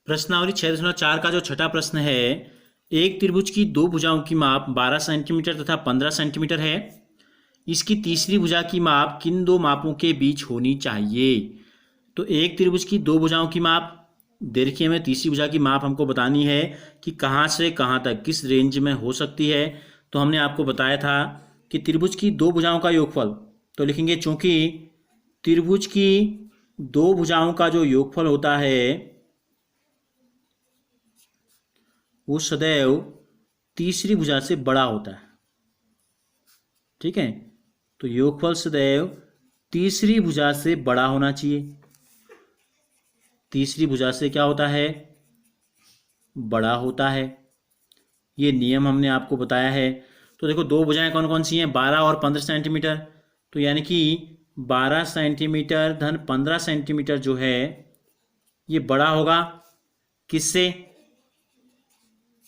प्रश्नावली 6.4 का जो छठा प्रश्न है, एक त्रिभुज की दो भुजाओं की माप 12 सेंटीमीटर तथा 15 सेंटीमीटर है। इसकी तीसरी भुजा की माप किन दो मापों के बीच होनी चाहिए? तो एक त्रिभुज की दो भुजाओं की माप दे रखी है, हमें तीसरी भुजा की माप हमको बतानी है कि कहाँ से कहाँ तक किस रेंज में हो सकती है। तो हमने आपको बताया था कि त्रिभुज की दो भुजाओं का योगफल, तो लिखेंगे चूंकि त्रिभुज की दो भुजाओं का जो योगफल होता है वो सदैव तीसरी भुजा से बड़ा होता है। ठीक है, तो योगफल सदैव तीसरी भुजा से बड़ा होना चाहिए। तीसरी भुजा से क्या होता है? बड़ा होता है। ये नियम हमने आपको बताया है। तो देखो दो भुजाएं कौन कौन सी हैं? 12 और 15 सेंटीमीटर। तो यानी कि 12 सेंटीमीटर धन 15 सेंटीमीटर जो है ये बड़ा होगा किससे?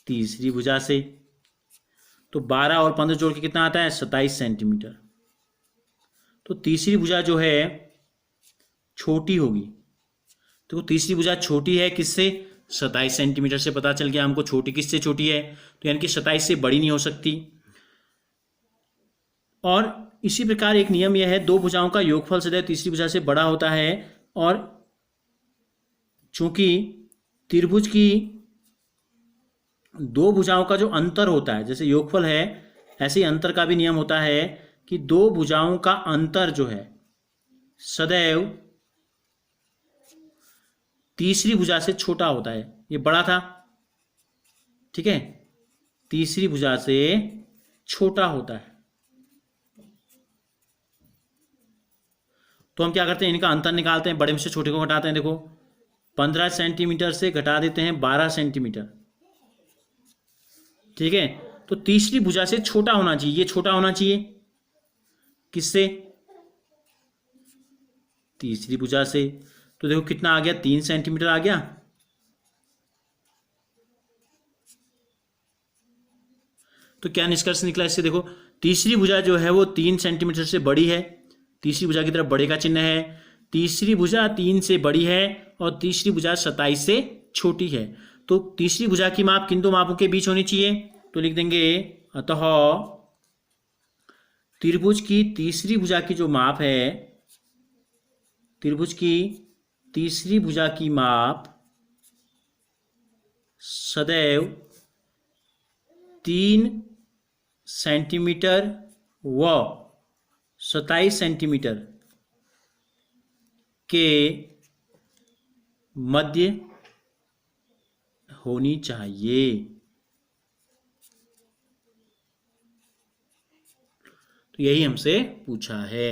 तीसरी भुजा से। तो 12 और 15 जोड़ के कितना आता है? 27 सेंटीमीटर। तो तीसरी भुजा जो है छोटी होगी। तो तीसरी भुजा छोटी है किससे? 27 सेंटीमीटर से। पता चल गया हमको छोटी किससे छोटी है, तो यानी कि 27 से बड़ी नहीं हो सकती। और इसी प्रकार एक नियम यह है, दो भुजाओं का योगफल सदैव तीसरी भुजा से बड़ा होता है। और चूंकि त्रिभुज की दो भुजाओं का जो अंतर होता है, जैसे योगफल है ऐसे ही अंतर का भी नियम होता है कि दो भुजाओं का अंतर जो है सदैव तीसरी भुजा से छोटा होता है। ये बड़ा था, ठीक है, तीसरी भुजा से छोटा होता है। तो हम क्या करते हैं, इनका अंतर निकालते हैं, बड़े में से छोटे को घटाते हैं। देखो 15 सेंटीमीटर से घटा देते हैं 12 सेंटीमीटर। ठीक है, तो तीसरी भुजा से छोटा होना चाहिए। ये छोटा होना चाहिए किससे? तीसरी भुजा से। तो देखो कितना आ गया? 3 सेंटीमीटर आ गया। तो क्या निष्कर्ष निकला इससे? देखो तीसरी भुजा जो है वो 3 सेंटीमीटर से बड़ी है। तीसरी भुजा की तरफ बड़े का चिन्ह है। तीसरी भुजा 3 से बड़ी है और तीसरी भुजा 27 से छोटी है। तो तीसरी भुजा की माप किन दो मापों के बीच होनी चाहिए? तो लिख देंगे अतः त्रिभुज की तीसरी भुजा की जो माप है, त्रिभुज की तीसरी भुजा की माप सदैव 3 सेंटीमीटर व 27 सेंटीमीटर के मध्य होनी चाहिए। तो यही हमसे पूछा है।